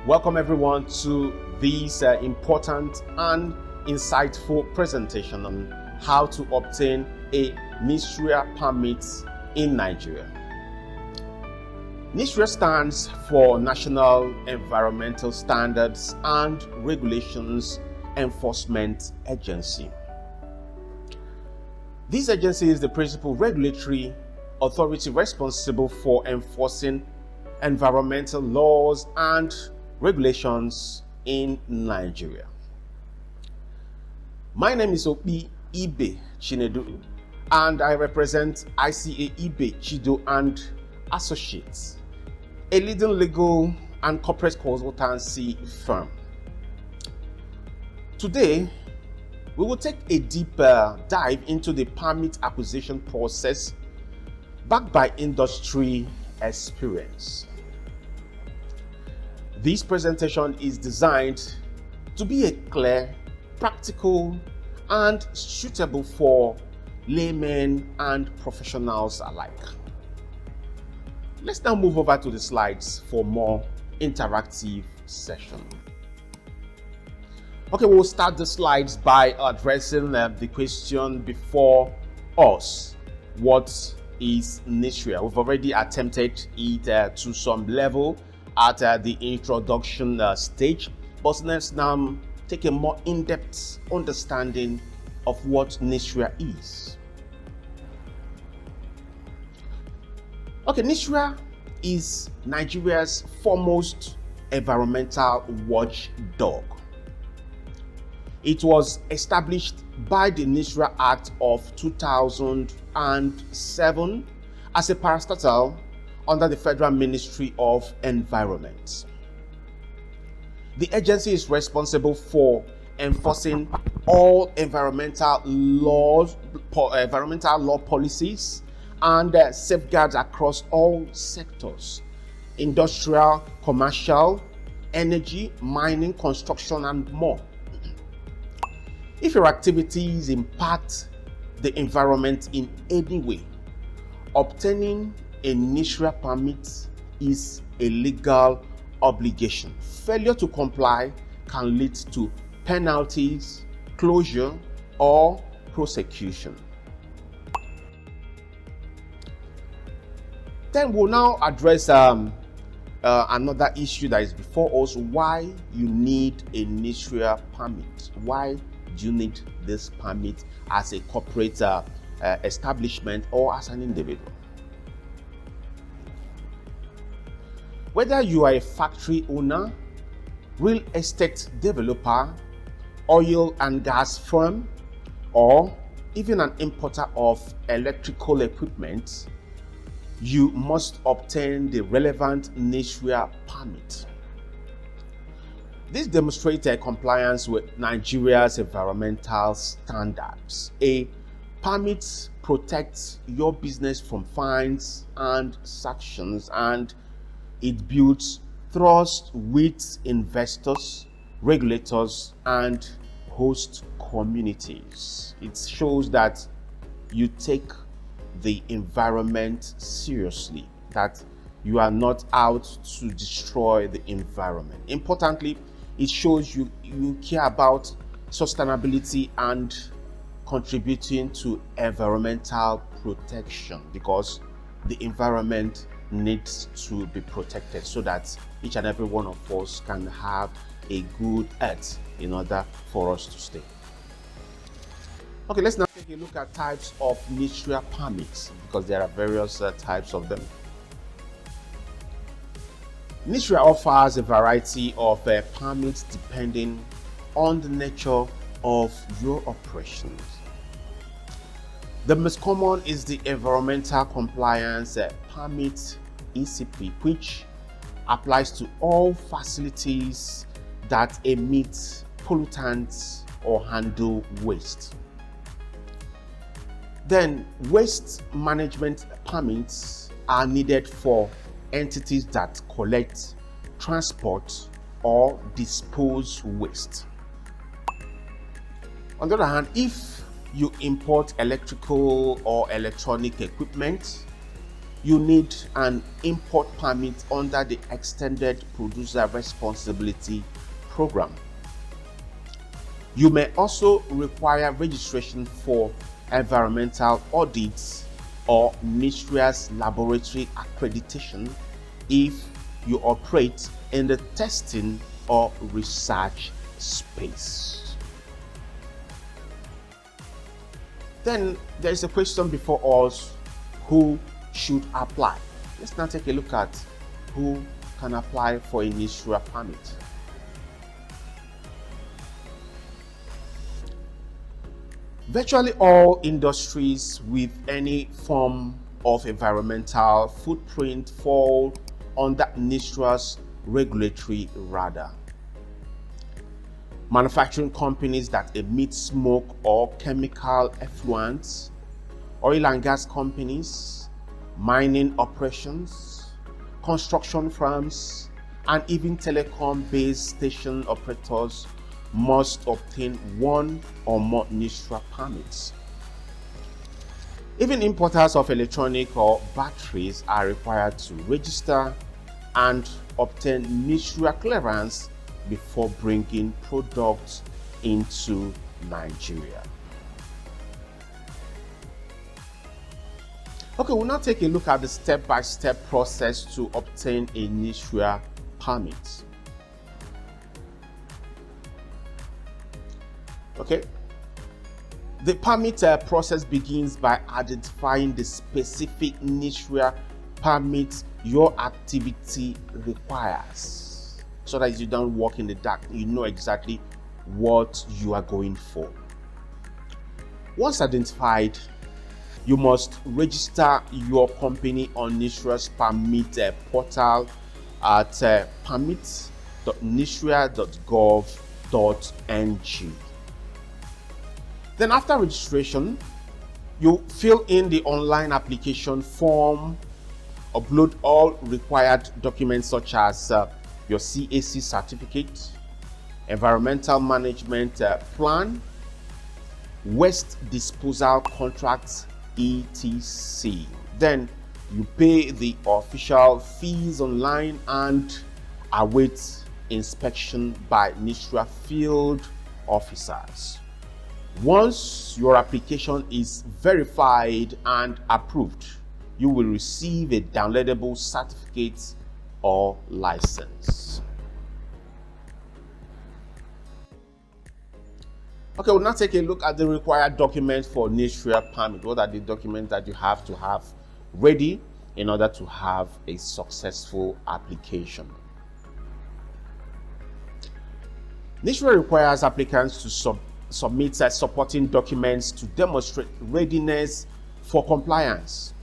Welcome everyone to this important and insightful presentation on how to obtain a NESREA permit in Nigeria. NESREA stands for National Environmental Standards and Regulations Enforcement Agency. This agency is the principal regulatory authority responsible for enforcing environmental laws and regulations in Nigeria. My name is Obi Ibe Chinedu, and I represent ICA Ibe Chido and Associates, a leading legal and corporate consultancy firm. Today, we will take a deeper dive into the permit acquisition process backed by industry experience. This presentation is designed to be a clear, practical, and suitable for laymen and professionals alike. Let's now move over to the slides for more interactive session. Okay, we'll start the slides by addressing the question before us. What is NESREA? We've already attempted it to some level at the introduction stage, but let's now take a more in-depth understanding of what NESREA is. Okay, NESREA is Nigeria's foremost environmental watchdog. It was established by the NESREA Act of 2007 as a parastatal under the Federal Ministry of Environment. The agency is responsible for enforcing all environmental law policies and safeguards across all sectors: industrial, commercial, energy, mining, construction, and more. If your activities impact the environment in any way, obtaining a NESREA permit is a legal obligation. Failure to comply can lead to penalties, closure, or prosecution. Then we'll now address another issue that is before us: why you need a NESREA permit. Why do you need this permit as a corporate establishment or as an individual? Whether you are a factory owner, real estate developer, oil and gas firm, or even an importer of electrical equipment, you must obtain the relevant NESREA permit. This demonstrates compliance with Nigeria's environmental standards. A permit protects your business from fines and sanctions, and it builds trust with investors, regulators, and host communities. It shows that you take the environment seriously, that you are not out to destroy the environment. Importantly, it shows you care about sustainability and contributing to environmental protection, because the environment needs to be protected so that each and every one of us can have a good earth in order for us to stay. Okay, let's now take a look at types of NESREA permits, because there are various types of them. NESREA offers a variety of permits depending on the nature of your operations. The most common is the Environmental Compliance Permit (ECP), which applies to all facilities that emit pollutants or handle waste. Then, waste management permits are needed for entities that collect, transport, or dispose waste. On the other hand, if you import electrical or electronic equipment, you need an import permit under the Extended Producer Responsibility Program. You may also require registration for environmental audits or NESREA's laboratory accreditation if you operate in the testing or research space. Then there is a question before us: who should apply? Let's now take a look at who can apply for a NESREA permit. Virtually all industries with any form of environmental footprint fall under NESREA's regulatory radar. Manufacturing companies that emit smoke or chemical effluents, oil and gas companies, mining operations, construction firms, and even telecom base station operators must obtain one or more NESREA permits. Even importers of electronic or batteries are required to register and obtain NESREA clearance before bringing products into Nigeria. Okay, we'll now take a look at the step-by-step process to obtain a NESREA permit. Okay, the permit process begins by identifying the specific NESREA permit your activity requires, so that you don't walk in the dark. You know exactly what you are going for. Once identified, you must register your company on NESREA's permit portal at permit.nesrea.gov.ng. Then after registration, you fill in the online application form, upload all required documents such as your CAC certificate, environmental management plan, waste disposal contracts, etc. Then you pay the official fees online and await inspection by NESREA field officers. Once your application is verified and approved, you will receive a downloadable certificate or license. Okay, we'll now take a look at the required documents for NESREA permit. What are the documents that you have to have ready in order to have a successful application? NESREA requires applicants to submit supporting documents to demonstrate readiness for compliance.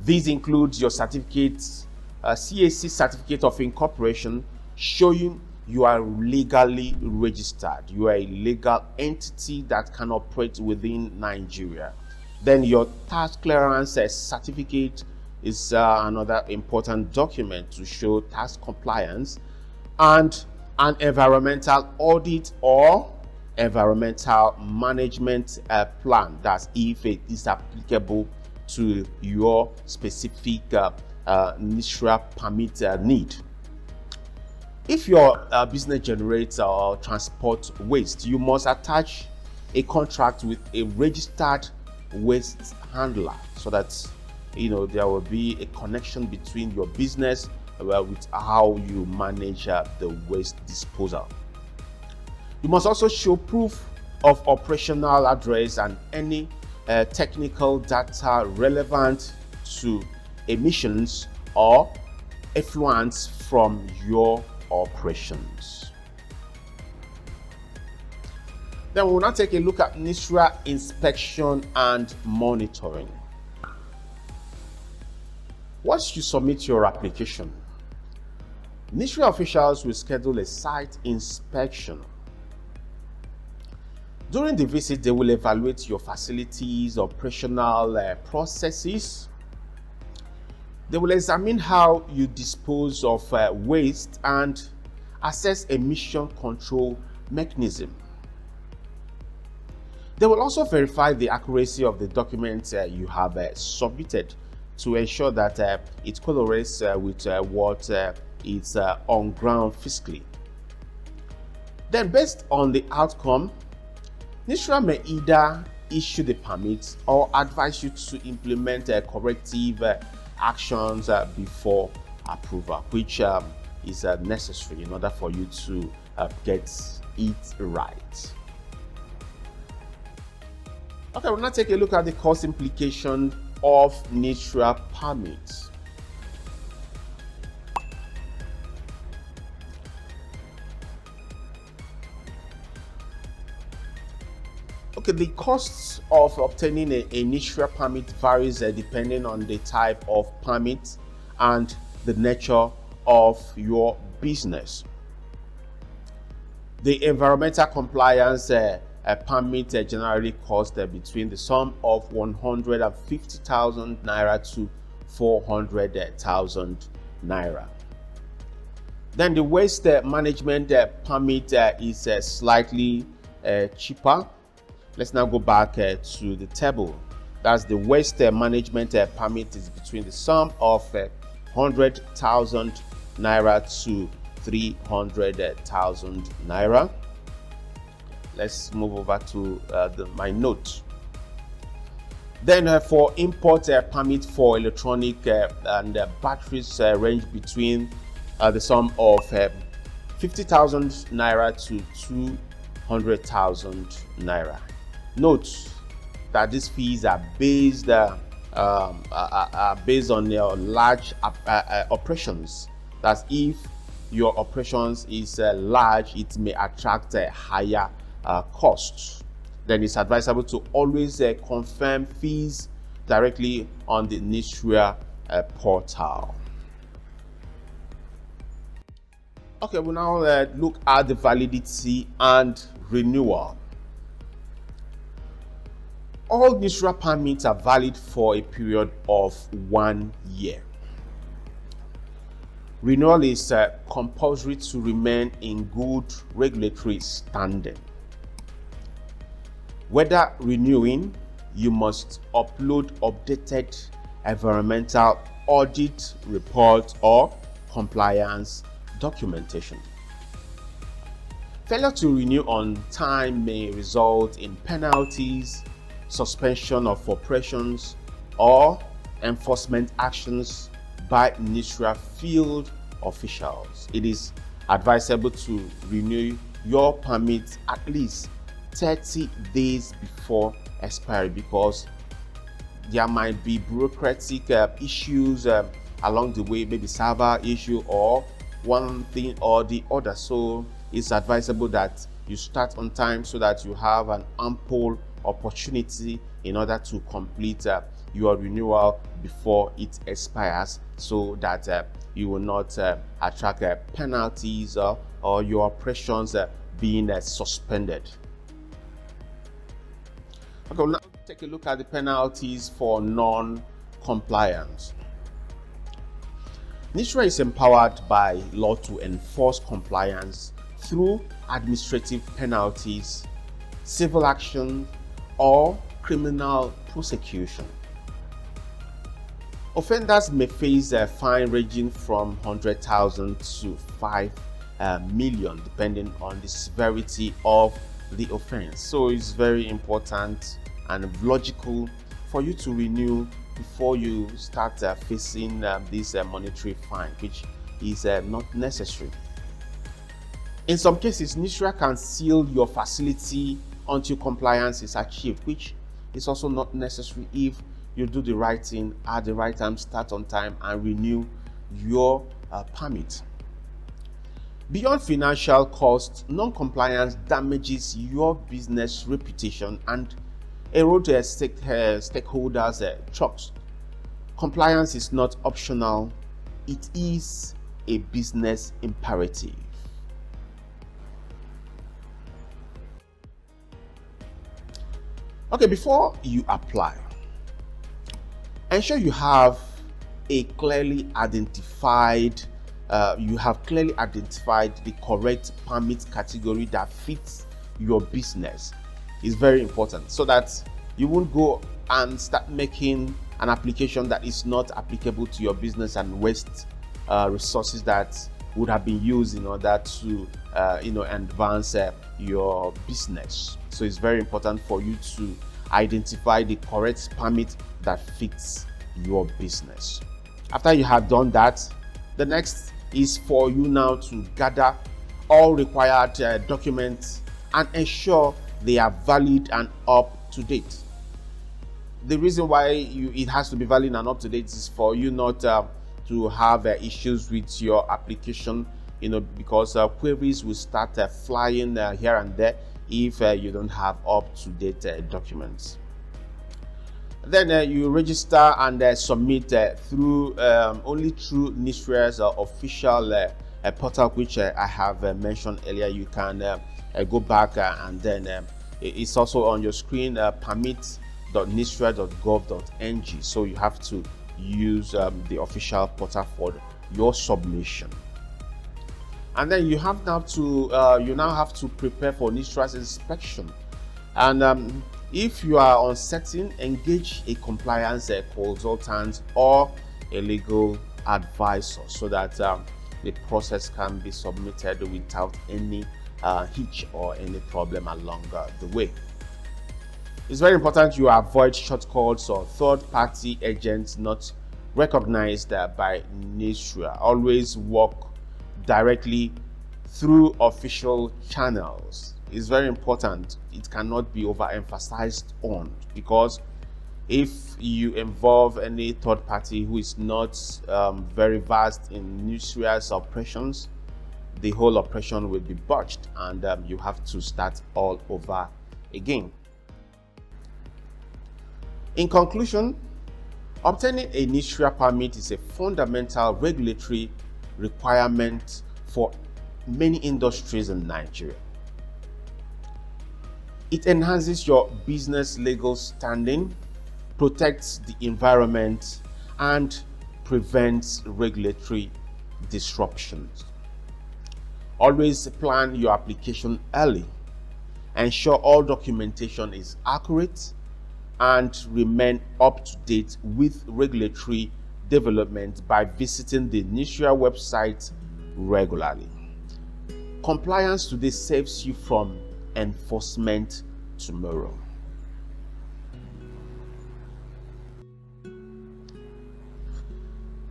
These include your certificates, CAC certificate of incorporation, showing you are legally registered. You are a legal entity that can operate within Nigeria. Then your tax clearance certificate is another important document to show tax compliance, and an environmental audit or environmental management plan, that's if it is applicable to your specific NESREA permit need. If your business generates or transports waste, you must attach a contract with a registered waste handler, so that there will be a connection between your business with how you manage the waste disposal. You must also show proof of operational address and any technical data relevant to emissions or effluents from your operations. Then we will now take a look at NESREA inspection and monitoring. Once you submit your application, NESREA officials will schedule a site inspection. During the visit, they will evaluate your facilities, operational processes. They will examine how you dispose of waste and assess emission control mechanism. They will also verify the accuracy of the documents you have submitted to ensure that it correlates with what is on ground physically. Then, based on the outcome, NESREA may either issue the permit or advise you to implement corrective actions before approval, which is necessary in order for you to get it right. Okay, we'll now take a look at the cost implication of NESREA permits. Okay, the costs of obtaining a NESREA permit varies depending on the type of permit and the nature of your business. The environmental compliance permit generally costs between the sum of 150,000 naira to 400,000 naira. Then the waste management permit is slightly cheaper. Let's now go back to the table. That's the waste management permit is between the sum of 100,000 naira to 300,000 naira. Let's move over to my note. Then for import permit for electronic and batteries range between the sum of 50,000 naira to 200,000 naira. Note that these fees are based on your large operations. That's if your operations is large, it may attract a higher cost. Then it's advisable to always confirm fees directly on the NESREA portal. Okay, we'll now look at the validity and renewal. All NESREA permits are valid for a period of 1 year. Renewal is compulsory to remain in good regulatory standing. Whether renewing, you must upload updated environmental audit report or compliance documentation. Failure to renew on time may result in penalties, suspension of operations, or enforcement actions by NESREA field officials. It is advisable to renew your permit at least 30 days before expiry, because there might be bureaucratic issues along the way, maybe server issue or one thing or the other. So it's advisable that you start on time so that you have an ample opportunity in order to complete your renewal before it expires, so that you will not attract penalties or your operations being suspended. Okay, we'll now take a look at the penalties for non-compliance. NESREA is empowered by law to enforce compliance through administrative penalties, civil action, or criminal prosecution. Offenders may face a fine ranging from 100,000 to 5 million, depending on the severity of the offense. So it's very important and logical for you to renew before you start facing this monetary fine, which is not necessary. In some cases, NESREA can seal your facility until compliance is achieved, which is also not necessary if you do the right thing at the right time, start on time, and renew your permit. Beyond financial costs, non-compliance damages your business reputation and erodes stakeholders' trust. Compliance is not optional, it is a business imperative. Okay, before you apply, ensure you have a clearly identified the correct permit category that fits your business. It's very important, so that you won't go and start making an application that is not applicable to your business and waste resources that would have been used in order to advance your business. So it's very important for you to identify the correct permit that fits your business. After you have done that, the next is for you now to gather all required documents and ensure they are valid and up to date. The reason why it has to be valid and up to date is for you not to have issues with your application, because queries will start flying here and there if you don't have up to date documents. Then you register and submit only through NESREA's official portal, which I have mentioned earlier. You can go back and then it's also on your screen, permit.nesrea.gov.ng. So you have to use the official portal for your submission. And then you now have to prepare for NESREA's inspection. And if you are uncertain, engage a compliance consultant or a legal advisor so that the process can be submitted without any hitch or any problem along the way. It's very important you avoid shortcuts or third-party agents not recognized by NESREA. Always work directly through official channels. It's very important. It cannot be overemphasized on, because if you involve any third party who is not very vast in NESREA's operations, the whole operation will be botched and you have to start all over again. In conclusion, obtaining a NESREA permit is a fundamental regulatory requirement for many industries in Nigeria. It enhances your business legal standing, protects the environment, and prevents regulatory disruptions. Always plan your application early. Ensure all documentation is accurate and remain up to date with regulatory development by visiting the NESREA website regularly. Compliance today saves you from enforcement tomorrow.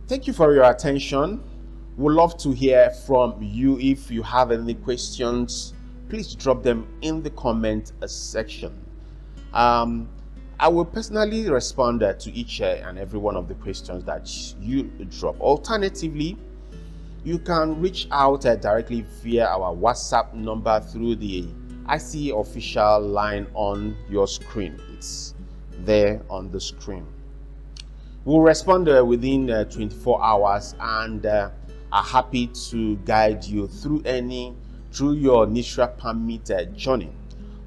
Thank you for your attention. We'd love to hear from you. If you have any questions, please drop them in the comment section. I will personally respond to each and every one of the questions that you drop. Alternatively, you can reach out directly via our WhatsApp number through the IC official line on your screen. It's there on the screen. We'll respond within 24 hours and are happy to guide you through your NESREA permit journey.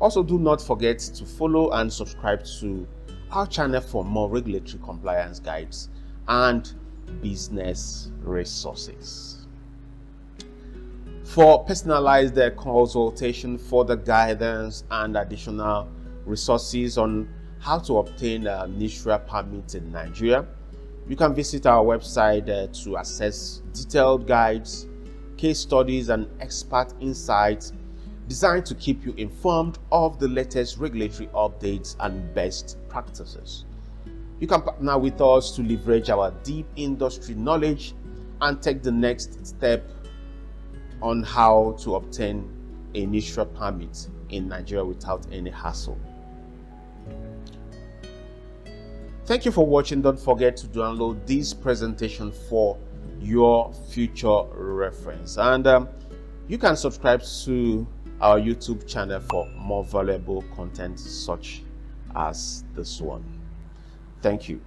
Also, do not forget to follow and subscribe to our channel for more regulatory compliance guides and business resources. For personalized consultation, further guidance, and additional resources on how to obtain a NESREA permit in Nigeria, you can visit our website to access detailed guides, case studies, and expert insights designed to keep you informed of the latest regulatory updates and best practices. You can partner with us to leverage our deep industry knowledge and take the next step on how to obtain a NESREA permit in Nigeria without any hassle. Thank you for watching. Don't forget to download this presentation for your future reference. And you can subscribe to our YouTube channel for more valuable content such as this one. Thank you.